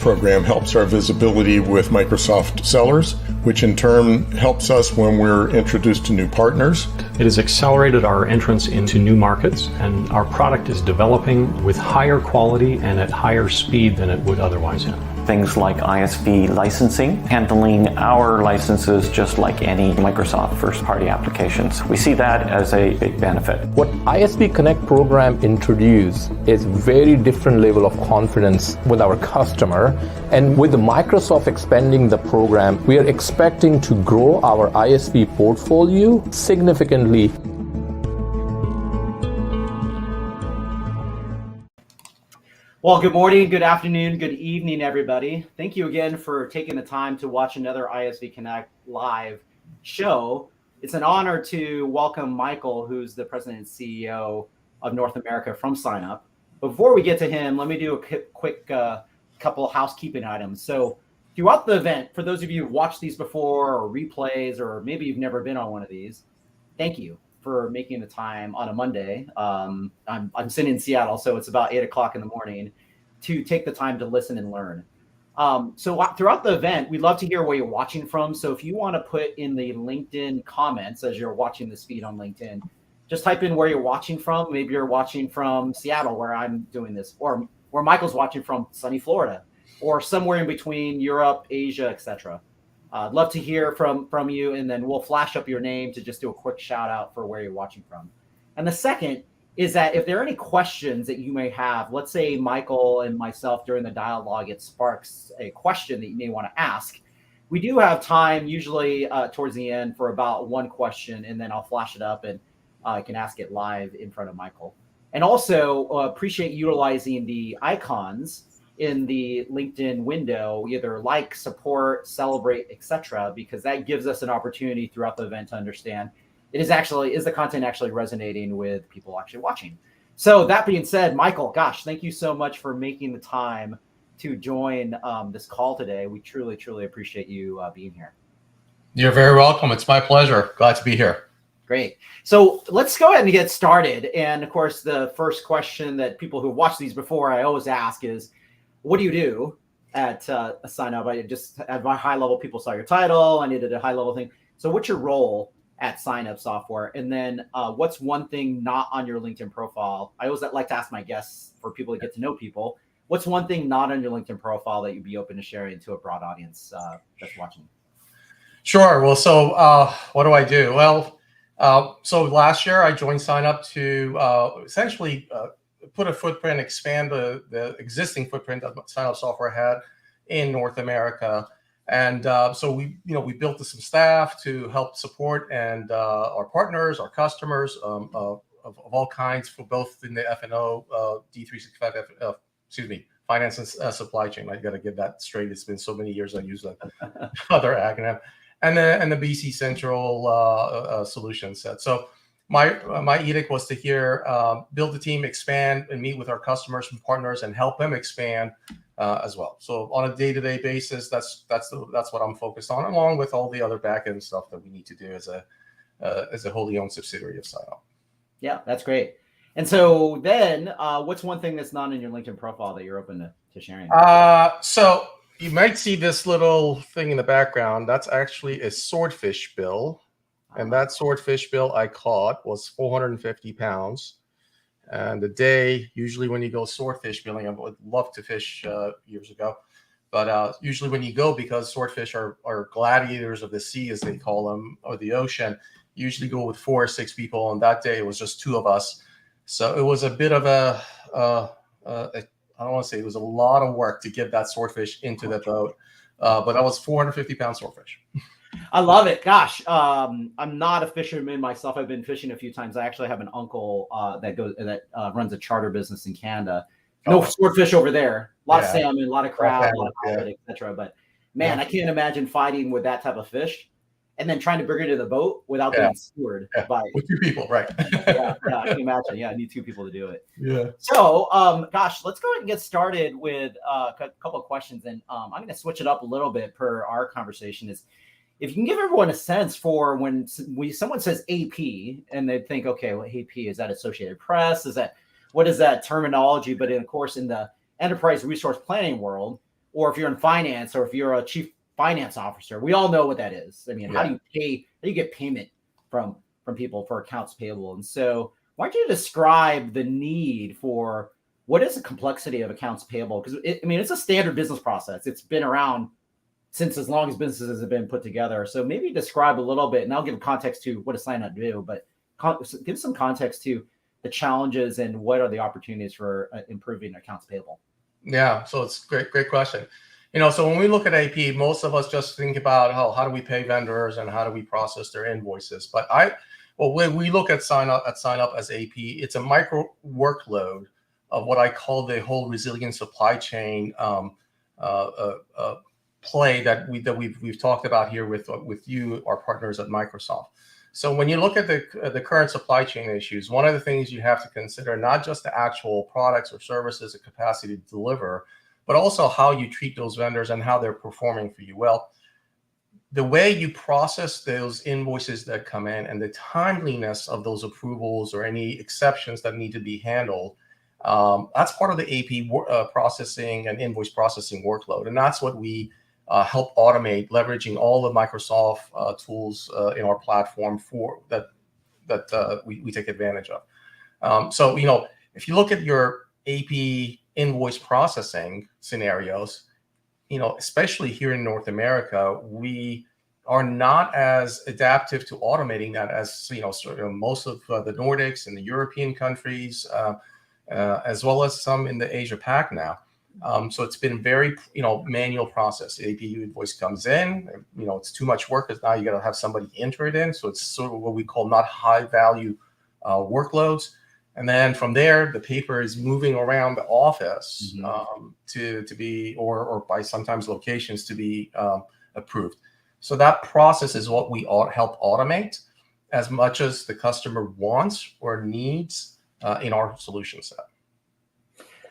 program helps our visibility with Microsoft sellers, which in turn helps us when we're introduced to new partners. It has accelerated our entrance into new markets, and our product is developing with higher quality and at higher speed than it would otherwise have. Things like ISV licensing, handling our licenses just like any Microsoft first-party applications. We see that as a big benefit. What ISV Connect program introduced is very different level of confidence with our customer. And with Microsoft expanding the program, we are expecting to grow our ISV portfolio significantly. Well, good morning, good afternoon, good evening, everybody. Thank you again for taking the time to watch another ISV Connect live show. It's an honor to welcome Michael, who's the president and CEO of North America from SignUp. Before we get to him, let me do a quick couple of housekeeping items. So throughout the event, for those of you who've watched these before or replays, or maybe you've never been on one of these, thank you for making the time on a Monday. I'm sitting in Seattle, so it's about 8 o'clock in the morning to take the time to listen and learn. So throughout the event, we'd love to hear where you're watching from. So if you want to put in the LinkedIn comments as you're watching this feed on LinkedIn, just type in where you're watching from. Maybe you're watching from Seattle, where I'm doing this, or where Michael's watching from sunny Florida, or somewhere in between Europe, Asia, etc. I'd love to hear from you, and then we'll flash up your name to just do a quick shout out for where you're watching from. And the second is that if there are any questions that you may have, let's say Michael and myself during the dialogue, it sparks a question that you may want to ask. We do have time usually towards the end for about one question, and then I'll flash it up and I can ask it live in front of Michael. And also appreciate utilizing the icons in the LinkedIn window, either like, support, celebrate, etc., because that gives us an opportunity throughout the event to understand is the content actually resonating with people actually watching. So that being said, Michael, gosh, thank you so much for making the time to join this call today. We truly, truly appreciate you being here. You're very welcome. It's my pleasure. Glad to be here. Great. So let's go ahead and get started. And of course, the first question that people who watched these before, I always ask is, what do you do at SignUp? I just at my high level, people saw your title. I needed a high level thing. So what's your role at SignUp Software? And then what's one thing not on your LinkedIn profile? I always like to ask my guests, for people to get to know people, what's one thing not on your LinkedIn profile that you'd be open to sharing to a broad audience that's watching? Sure. Well, so what do I do? Well, so last year I joined SignUp to essentially put a footprint, expand the existing footprint that SignUp Software had in North America. And so we built some staff to help support and our partners, our customers of all kinds, for both in the F&O, D365, Finance and Supply Chain. I got to get that straight. It's been so many years I use that other acronym. And the BC Central solution set. So my edict was to build the team, expand, and meet with our customers and partners and help them expand as well. So on a day-to-day basis, that's what I'm focused on, along with all the other back-end stuff that we need to do as a wholly owned subsidiary of SignUp. Yeah, that's great. And so then, what's one thing that's not in your LinkedIn profile that you're open to sharing? So you might see this little thing in the background. That's actually a swordfish bill. And that swordfish bill I caught was 450 pounds. And the day, usually when you go swordfish billing, I would love to fish years ago. But usually when you go, because swordfish are gladiators of the sea, as they call them, or the ocean, you usually go with 4 or 6 people. And that day it was just 2 of us. So it was a bit of I don't want to say it was a lot of work to get that swordfish into the boat. But that was 450 pound swordfish. I love it. Gosh, I'm not a fisherman myself. I've been fishing a few times. I actually have an uncle that runs a charter business in Canada. No swordfish over there. A lot of salmon, a lot of crab, a lot of halibut, etc. But man, I can't imagine fighting with that type of fish and then trying to bring it to the boat without being skewered by with 2 people, right? yeah, I can imagine. Yeah, I need 2 people to do it. Yeah. So, gosh, let's go ahead and get started with a couple of questions, and I'm going to switch it up a little bit per our conversation. Is if you can give everyone a sense for when someone says AP and they think, okay, well, AP, is that Associated Press? What is that terminology? But of course, in the enterprise resource planning world, or if you're in finance, or if you're a chief finance officer, we all know what that is. I mean, how do you get payment from people for accounts payable? And so why don't you describe the need for what is the complexity of accounts payable? Because it's a standard business process. It's been around since as long as businesses have been put together. So maybe describe a little bit, and I'll give context to what does SignUp do, but give some context to the challenges and what are the opportunities for improving accounts payable. Yeah, so it's great question. So when we look at AP, most of us just think about how do we pay vendors and how do we process their invoices. But when we look at SignUp as AP, it's a micro workload of what I call the whole resilient supply chain play that we've talked about here with you, our partners at Microsoft. So when you look at the current supply chain issues, one of the things you have to consider, not just the actual products or services, the capacity to deliver, but also how you treat those vendors and how they're performing for you. Well, the way you process those invoices that come in and the timeliness of those approvals or any exceptions that need to be handled, that's part of the AP processing and invoice processing workload. And that's what we help automate, leveraging all the Microsoft tools in our platform for that we take advantage of. So if you look at your AP invoice processing scenarios, especially here in North America, we are not as adaptive to automating that as most of the Nordics and the European countries, as well as some in the Asia Pac now. So it's been very manual process. The AP invoice comes in, it's too much work because now you got to have somebody enter it in. So it's sort of what we call not high value workloads. And then from there, the paper is moving around the office to be, or by sometimes locations to be approved. So that process is what we help automate as much as the customer wants or needs in our solution set.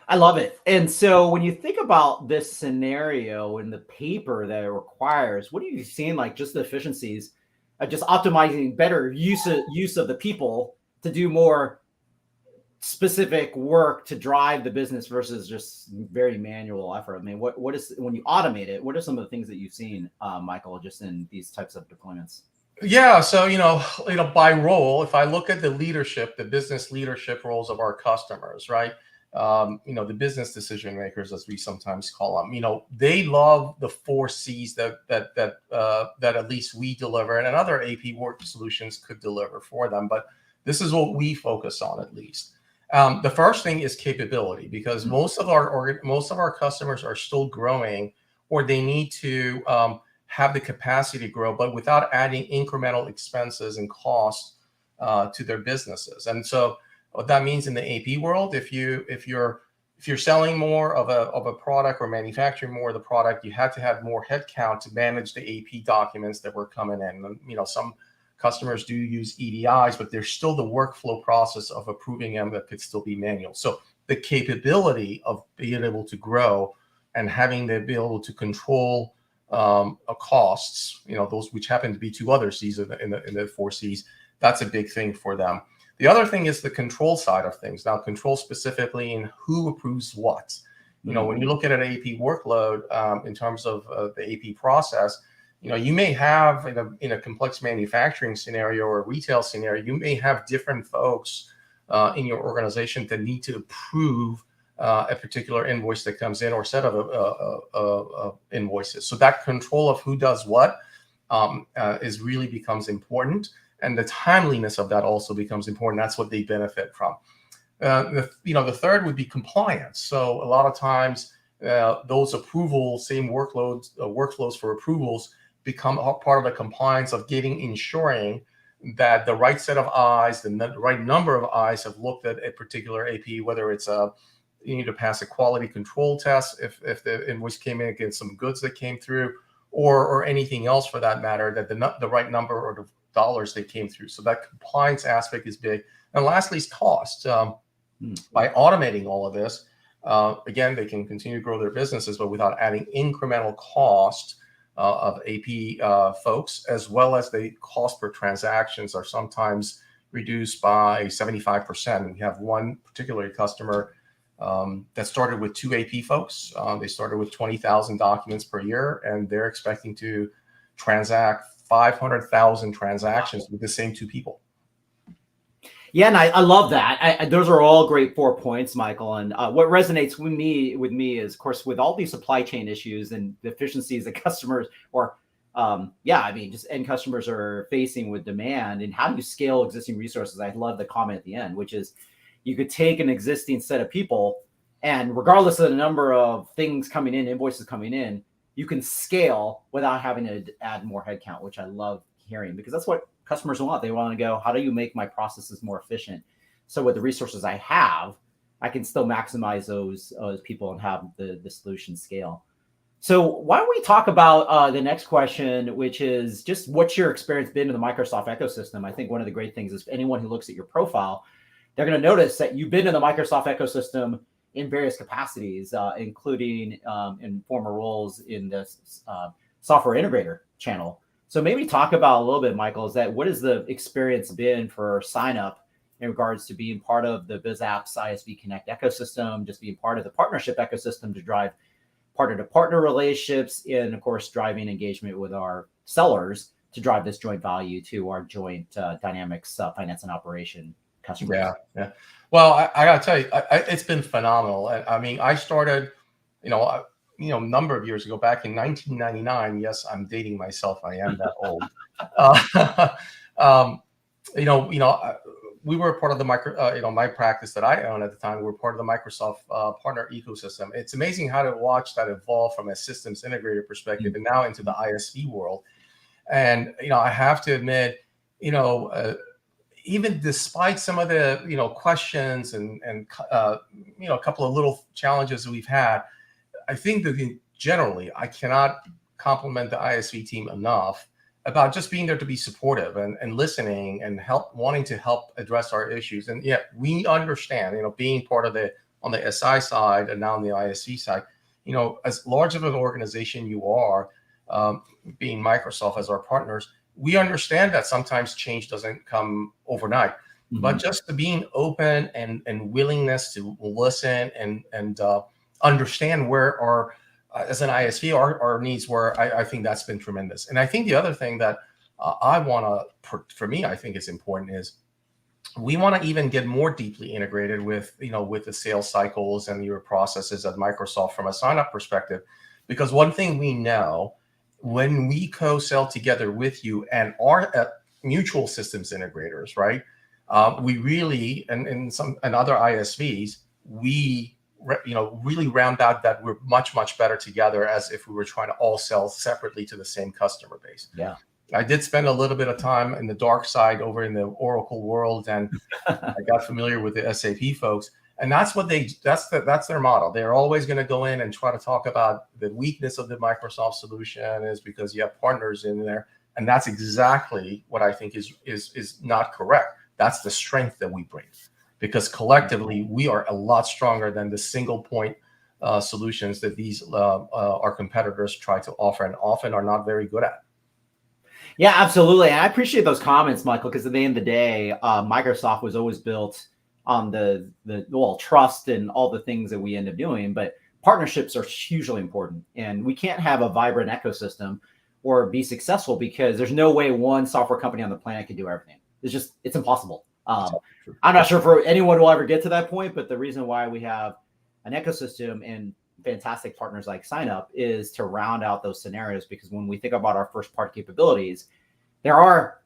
I love it. And so when you think about this scenario and the paper that it requires, what are you seeing, like just the efficiencies of just optimizing better use of the people to do more specific work to drive the business versus just very manual effort? I mean, what is, when you automate it, what are some of the things that you've seen, Michael, just in these types of deployments? Yeah, so by role, if I look at the leadership, the business leadership roles of our customers, right? The business decision makers, as we sometimes call them, they love the 4 C's that at least we deliver, and other AP work solutions could deliver for them. But this is what we focus on, at least. The first thing is capability, because most of our customers are still growing, or they need to have the capacity to grow, but without adding incremental expenses and costs to their businesses. And so what that means in the AP world, if you're selling more of a product or manufacturing more of the product, you had to have more headcount to manage the AP documents that were coming in. And, some customers do use EDIs, but there's still the workflow process of approving them that could still be manual. So the capability of being able to grow and having to be able to control costs, those which happen to be 2 other C's in the 4 C's, that's a big thing for them. The other thing is the control side of things. Now, control specifically in who approves what. When you look at an AP workload in terms of the AP process, you may have in a complex manufacturing scenario or retail scenario, you may have different folks in your organization that need to approve a particular invoice that comes in, or set of invoices. So that control of who does what really becomes important. And the timeliness of that also becomes important. That's what they benefit from. The third would be compliance. So a lot of times those approvals, same workflows for approvals, become part of the compliance of ensuring that the right set of eyes, the right number of eyes have looked at a particular AP, whether it's you need to pass a quality control test if the invoice came in against some goods that came through, or anything else for that matter, that the right number or the dollars that came through. So that compliance aspect is big. And lastly is cost. By automating all of this, again, they can continue to grow their businesses, but without adding incremental cost of AP folks, as well as the cost per transactions are sometimes reduced by 75%. And we have one particular customer that started with 2 AP folks. They started with 20,000 documents per year, and they're expecting to transact 500,000 transactions with the same 2 people. Yeah, and I love that. Those are all great 4 points, Michael. And what resonates with me is, of course, with all these supply chain issues and the efficiencies that customers just end customers are facing with demand, and how do you scale existing resources? I love the comment at the end, which is you could take an existing set of people, and regardless of the number of things coming in, invoices coming in, you can scale without having to add more headcount, which I love hearing, because that's what customers want. They want to go, how do you make my processes more efficient? So with the resources I have, I can still maximize those people and have the solution scale. So why don't we talk about the next question, which is just what's your experience been in the Microsoft ecosystem? I think one of the great things is anyone who looks at your profile, they're going to notice that you've been in the Microsoft ecosystem in various capacities, including in former roles in the software integrator channel. So maybe talk about a little bit, Michael, is that what has the experience been for SignUp in regards to being part of the BizApps ISV Connect ecosystem, just being part of the partnership ecosystem to drive partner-to-partner relationships, and of course, driving engagement with our sellers to drive this joint value to our joint Dynamics Finance and Operation customers. Yeah. Well, I got to tell you, it's been phenomenal. I mean, I started, a number of years ago, back in 1999. Yes, I'm dating myself. I am that old. We were part of the my practice that I own at the time. We were part of the Microsoft partner ecosystem. It's amazing how to watch that evolve from a systems integrator perspective and now into the ISV world. And I have to admit, even despite some of the questions and a couple of little challenges that we've had, I think that generally I cannot compliment the ISV team enough about just being there to be supportive and listening and wanting to help address our issues. And yeah, we understand, being part of on the SI side and now on the ISV side, as large of an organization you are, being Microsoft as our partners, we understand that sometimes change doesn't come overnight. Mm-hmm. But just being open and willingness to listen and understand where as an ISV, our needs were, I think that's been tremendous. And I think the other thing that for me, I think is important is we want to even get more deeply integrated with the sales cycles and your processes at Microsoft from a sign-up perspective. Because one thing we know, when we co-sell together with you and our mutual systems integrators, right? We really, and other ISVs, we really round out that we're much, much better together as if we were trying to all sell separately to the same customer base. Yeah. I did spend a little bit of time in the dark side over in the Oracle world, and I got familiar with the SAP folks. And that's what that's their model. They're always going to go in and try to talk about the weakness of the Microsoft solution is because you have partners in there. And that's exactly what I think is not correct. That's the strength that we bring, because collectively we are a lot stronger than the single point solutions that these our competitors try to offer and often are not very good at. Yeah, absolutely. And I appreciate those comments, Michael, because at the end of the day, Microsoft was always built on the trust and all the things that we end up doing, but partnerships are hugely important. And we can't have a vibrant ecosystem or be successful because there's no way one software company on the planet can do everything. It's impossible. I'm not sure if anyone will ever get to that point, but the reason why we have an ecosystem and fantastic partners like SignUp is to round out those scenarios, because when we think about our first party capabilities, there are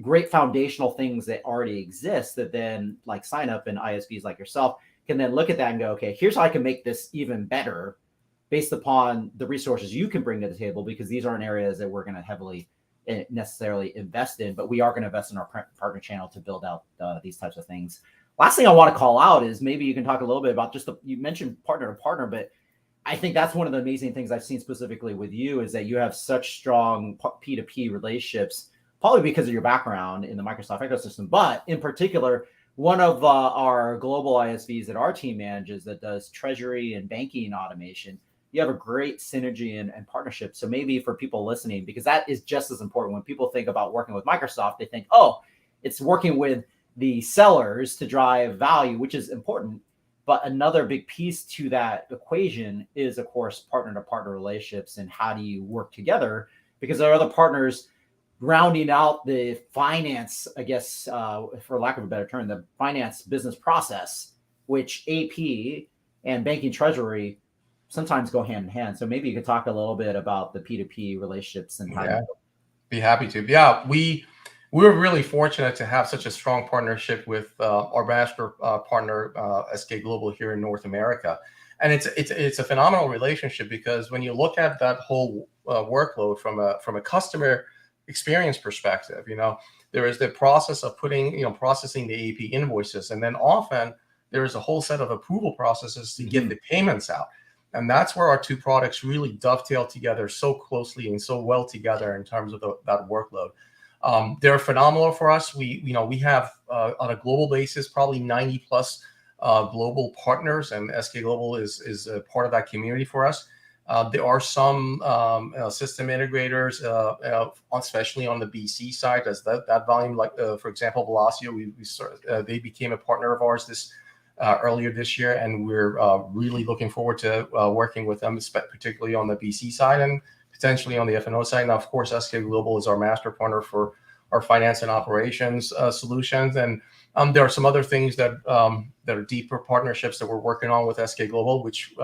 great foundational things that already exist that then, like SignUp and ISVs like yourself, can then look at that and go, okay, here's how I can make this even better based upon the resources you can bring to the table, because these aren't areas that we're going to heavily necessarily invest in, but we are going to invest in our partner channel to build out these types of things. Last thing I want to call out is maybe you can talk a little bit about you mentioned partner to partner, but I think that's one of the amazing things I've seen specifically with you is that you have such strong P2P relationships, probably because of your background in the Microsoft ecosystem, but in particular, one of our global ISVs that our team manages that does treasury and banking automation, you have a great synergy and partnership. So maybe for people listening, because that is just as important. When people think about working with Microsoft, they think, oh, it's working with the sellers to drive value, which is important. But another big piece to that equation is, of course, partner-to-partner relationships and how do you work together, because there are other partners rounding out the finance, I guess, for lack of a better term, the finance business process, which AP and banking treasury sometimes go hand in hand. So maybe you could talk a little bit about the P2P relationships and how. Yeah, be happy to. Yeah, we're really fortunate to have such a strong partnership with our master partner, SK Global, here in North America. And it's a phenomenal relationship, because when you look at that whole workload from a customer experience perspective, there is the process of processing the AP invoices, and then often there is a whole set of approval processes to get the payments out. And that's where our two products really dovetail together so closely and so well together in terms of that workload. They're phenomenal for us. We have on a global basis probably 90 plus global partners, and SK Global is a part of that community for us. There are some system integrators, especially on the BC side, as that volume, like for example, Velocio, they became a partner of ours earlier this year, and we're really looking forward to working with them, particularly on the BC side and potentially on the F&O side. Now, of course, SK Global is our master partner for our finance and operations solutions, and there are some other things that are deeper partnerships that we're working on with SK Global, which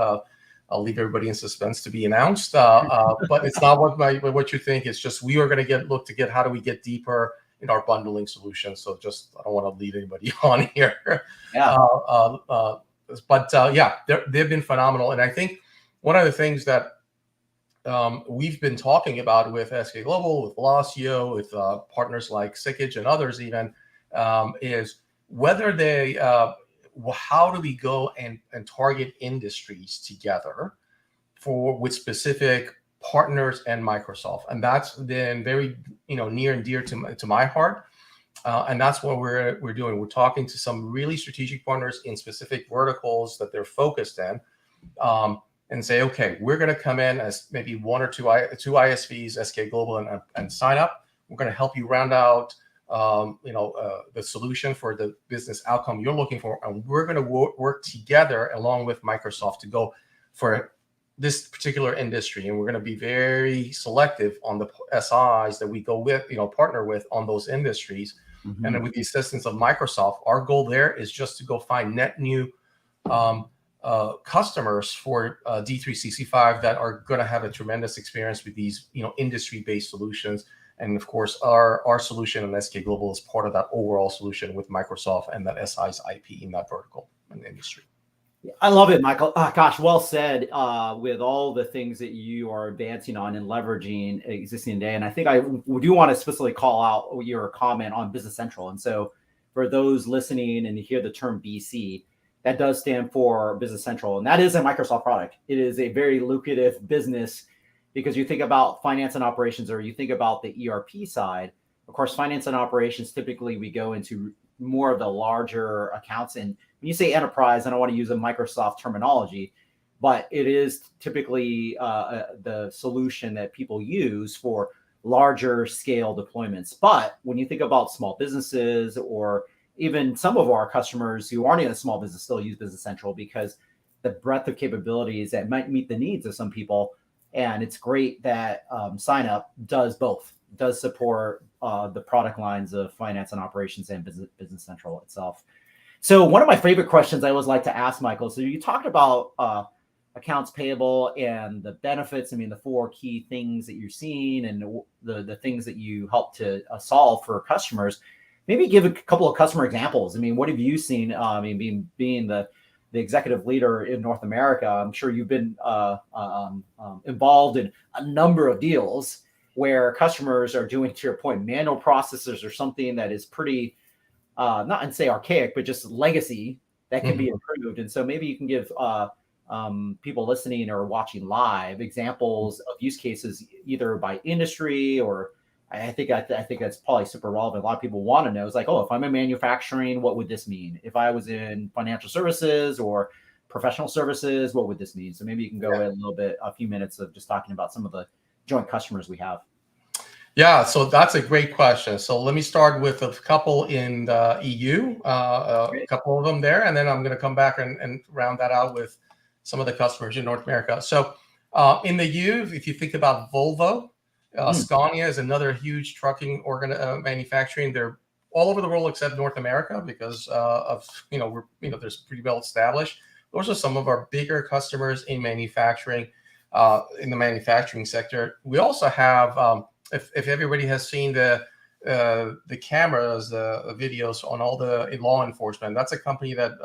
I'll leave everybody in suspense to be announced. But it's not what you think. It's just we are going to look to get how do we get deeper in our bundling solutions. So I don't want to lead anybody on here. Yeah. They've been phenomenal, and I think one of the things that we've been talking about with SK Global, with Velocio, with partners like Sickage and others even, is whether how do we go and target industries together with specific partners and Microsoft, and that's been very near and dear to my heart, and that's what we're doing. We're talking to some really strategic partners in specific verticals that they're focused in, and say, okay, we're going to come in as maybe one or two ISVs, SK Global and SignUp. We're going to help you round out the solution for the business outcome you're looking for, and we're going to work together along with Microsoft to go for this particular industry, and we're going to be very selective on the SIs that we go with, partner with on those industries. And then with the assistance of Microsoft, our goal there is just to go find net new customers for D365 that are going to have a tremendous experience with these, industry-based solutions. And of course, our solution in SK Global is part of that overall solution with Microsoft and that SI's IP in that vertical and industry. I love it, Michael. Gosh, well said. With all the things that you are advancing on and leveraging existing today, and I think I do want to specifically call out your comment on Business Central. And so, for those listening and you hear the term BC, that does stand for Business Central, and that is a Microsoft product. It is a very lucrative business because you think about finance and operations, or you think about the ERP side. Of course, finance and operations, typically we go into more of the larger accounts. And when you say enterprise, I don't want to use a Microsoft terminology, but it is typically the solution that people use for larger scale deployments. But when you think about small businesses, or even some of our customers who aren't in a small business still use Business Central because the breadth of capabilities that might meet the needs of some people. And it's great that SignUp does both, does support the product lines of finance and operations and Business Central itself. So one of my favorite questions I always like to ask, Michael, so you talked about accounts payable and the benefits. I mean, the 4 key things that you're seeing and the things that you help to solve for customers. Maybe give a couple of customer examples. I mean, what have you seen? I mean, being the executive leader in North America, I'm sure you've been involved in a number of deals where customers are doing, to your point, manual processes or something that is pretty, not to say archaic, but just legacy that can be improved. And so maybe you can give people listening or watching live examples of use cases, either by industry, or I think that's probably super relevant. A lot of people want to know, it's like, oh, if I'm in manufacturing, what would this mean? If I was in financial services or professional services, what would this mean? So maybe you can go in a few minutes of just talking about some of the joint customers we have. Yeah, so that's a great question. So let me start with a couple in the EU, a couple of them there, and then I'm going to come back and round that out with some of the customers in North America. So in the EU, if you think about Volvo, Scania is another huge trucking manufacturing. They're all over the world except North America because of there's pretty well established. Those are some of our bigger customers in manufacturing, in the manufacturing sector. We also have. If everybody has seen the cameras, the videos on all the law enforcement, that's a company that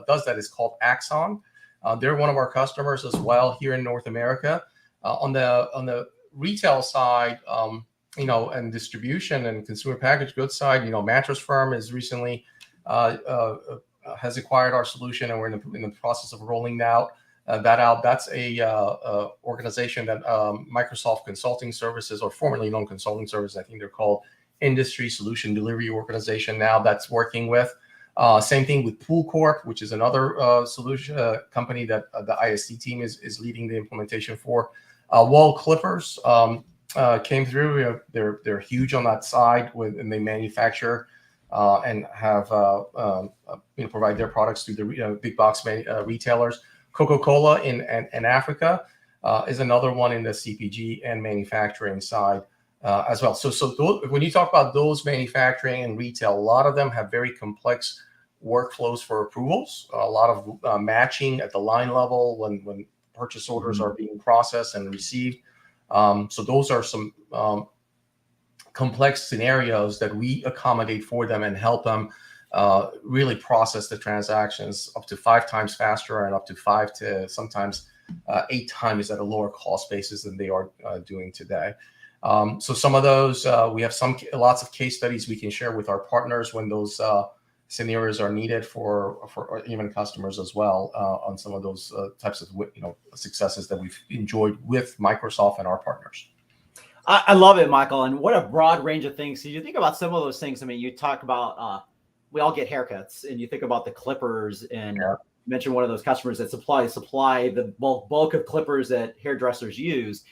does that. It's called Axon. They're one of our customers as well here in North America. On the retail side, and distribution and consumer packaged goods side, Mattress Firm is recently has acquired our solution, and we're in the process of rolling that out. That's a organization that Microsoft Consulting Services, or formerly known Consulting Services, I think they're called Industry Solution Delivery Organization now, that's working with. Same thing with Pool Corp, which is another solution company that the ISD team is leading the implementation for. Wall Clippers came through. They're huge on that side, and they manufacture and have provide their products to the big box retailers. Coca-Cola in Africa is another one in the CPG and manufacturing side as well. So when you talk about those manufacturing and retail, a lot of them have very complex workflows for approvals, a lot of matching at the line level when purchase orders are being processed and received. So those are some complex scenarios that we accommodate for them and help them really process the transactions up to 5 times faster and up to 5 to sometimes 8 times at a lower cost basis than they are doing today. So some of those, we have lots of case studies we can share with our partners when those scenarios are needed for even customers as well on some of those types of successes that we've enjoyed with Microsoft and our partners. I love it, Michael, and what a broad range of things. So you think about some of those things. I mean, you talk about we all get haircuts, and you think about the clippers, and you mentioned one of those customers that supply the bulk of clippers that hairdressers use,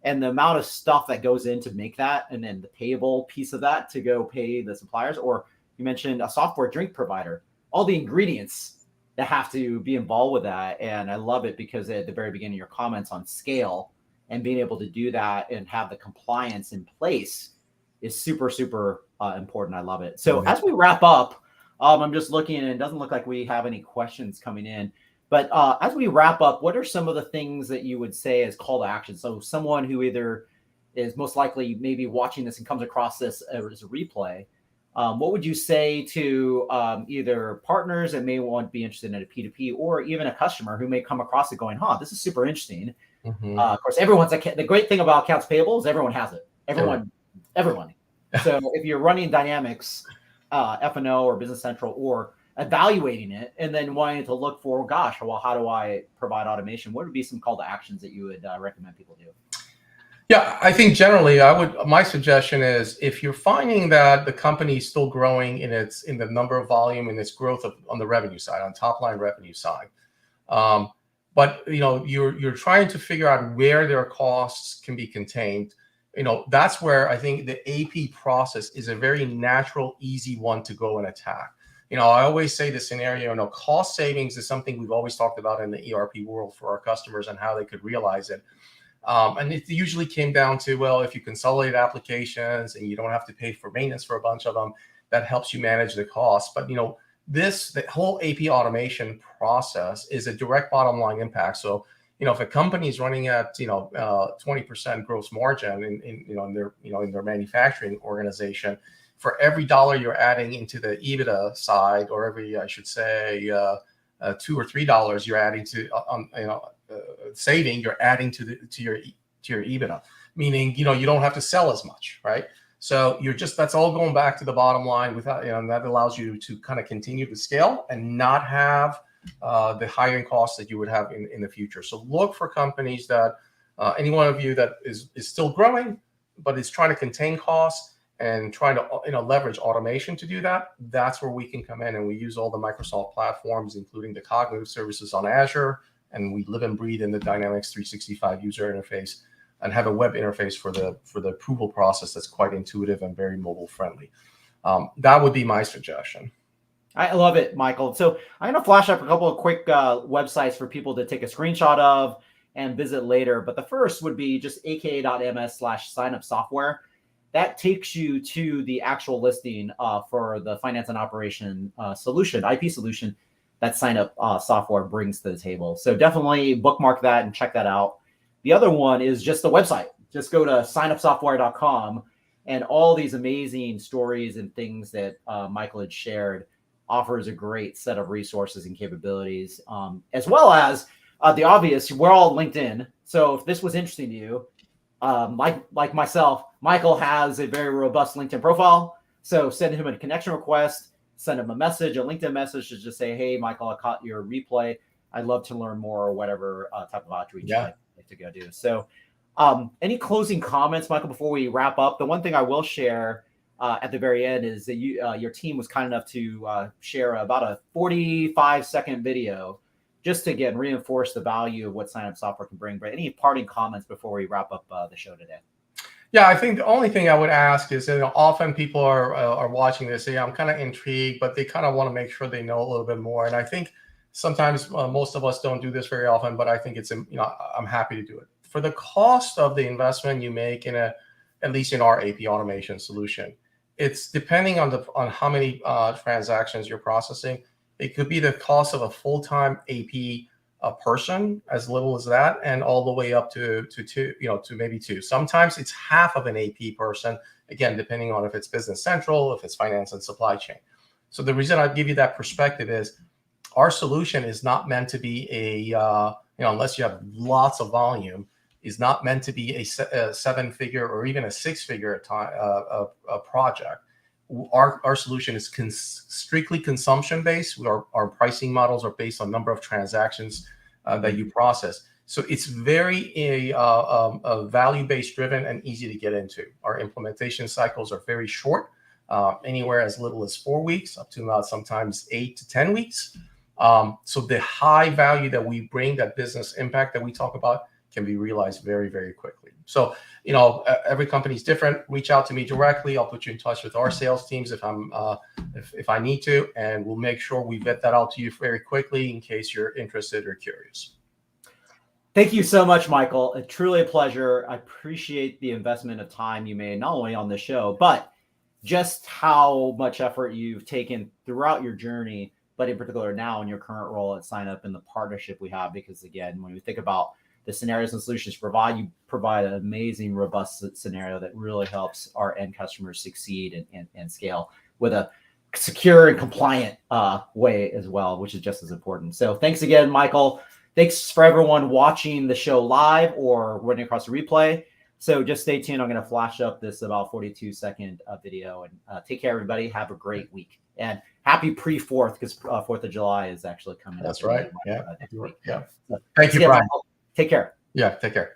and the amount of stuff that goes in to make that, and then the payable piece of that to go pay the suppliers. Or you mentioned a software drink provider, all the ingredients that have to be involved with that. And I love it because at the very beginning, your comments on scale and being able to do that and have the compliance in place is super, super important. I love it. So as we wrap up, I'm just looking, and it doesn't look like we have any questions coming in. But as we wrap up, what are some of the things that you would say as call to action? So someone who either is most likely maybe watching this and comes across this as a replay, what would you say to either partners that may want to be interested in a P2P, or even a customer who may come across it going, this is super interesting. Of course, the great thing about accounts payable is everyone has it. Everyone. So if you're running Dynamics, F&O or Business Central, or evaluating it and then wanting to look for, how do I provide automation? What would be some call to actions that you would recommend people do? Yeah, I think generally my suggestion is, if you're finding that the company is still growing in the number of volume and its growth on the revenue side, on top line revenue side, but you're trying to figure out where their costs can be contained, that's where I think the AP process is a very natural, easy one to go and attack. I always say the scenario, cost savings is something we've always talked about in the ERP world for our customers and how they could realize it. And it usually came down to, well, if you consolidate applications and you don't have to pay for maintenance for a bunch of them, that helps you manage the cost. But, the whole AP automation process is a direct bottom line impact. So, if a company is running at 20% gross margin in their manufacturing organization, for every dollar you're adding into the EBITDA side, or every, I should say, $2 or $3 you're adding to saving, you're adding to your EBITDA, meaning you don't have to sell as much, right? So that's all going back to the bottom line without, and that allows you to kind of continue to scale and not have the hiring costs that you would have in the future. So look for companies that any one of you that is still growing, but is trying to contain costs and trying to leverage automation to do that. That's where we can come in, and we use all the Microsoft platforms, including the cognitive services on Azure, and we live and breathe in the Dynamics 365 user interface and have a web interface for the approval process that's quite intuitive and very mobile friendly. That would be my suggestion. I love it, Michael. So I'm going to flash up a couple of quick websites for people to take a screenshot of and visit later. But the first would be just aka.ms/signup software. That takes you to the actual listing for the finance and operation solution, IP solution that SignUp software brings to the table. So definitely bookmark that and check that out. The other one is just the website. Just go to signupsoftware.com, and all these amazing stories and things that Michael had shared offers a great set of resources and capabilities, as well as the obvious. We're all LinkedIn. So if this was interesting to you, like myself, Michael has a very robust LinkedIn profile. So send him a connection request, send him a message, a LinkedIn message to just say, hey, Michael, I caught your replay. I'd love to learn more, or whatever type of outreach you'd like to go do. So any closing comments, Michael, before we wrap up? The one thing I will share at the very end is that your team was kind enough to share about a 45-second video just to, again, reinforce the value of what SignUp software can bring. But any parting comments before we wrap up the show today? Yeah, I think the only thing I would ask is, often people are watching this, say, I'm kind of intrigued, but they kind of want to make sure they know a little bit more. And I think sometimes most of us don't do this very often, but I think it's, I'm happy to do it. For the cost of the investment you make at least in our AP automation solution, it's depending on how many transactions you're processing. It could be the cost of a full-time AP person, as little as that, and all the way up to maybe two. Sometimes it's half of an AP person, again, depending on if it's Business Central, if it's finance and supply chain. So the reason I give you that perspective is our solution is not meant to be unless you have lots of volume, is not meant to be a seven-figure or even a six-figure project. Our solution is strictly consumption-based. Our pricing models are based on number of transactions that you process. So it's very value-based driven and easy to get into. Our implementation cycles are very short, anywhere as little as 4 weeks, up to sometimes 8 to 10 weeks. So the high value that we bring, that business impact that we talk about, can be realized very, very quickly. So, every company is different. Reach out to me directly. I'll put you in touch with our sales teams if I need to, and we'll make sure we vet that out to you very quickly in case you're interested or curious. Thank you so much, Michael. Truly a pleasure. I appreciate the investment of time you made, not only on the show, but just how much effort you've taken throughout your journey, but in particular now in your current role at SignUp and the partnership we have. Because again, when we think about the scenarios and solutions you provide an amazing, robust scenario that really helps our end customers succeed and scale with a secure and compliant way as well, which is just as important. So thanks again, Michael. Thanks for everyone watching the show live or running across the replay. So just stay tuned. I'm going to flash up this about 42-second video, and take care, everybody. Have a great week, and happy pre-4th, because 4th of July is actually coming. That's up. right. Yeah. Next week. Yeah. So, Thank you, Brian. Take care. Yeah. Take care.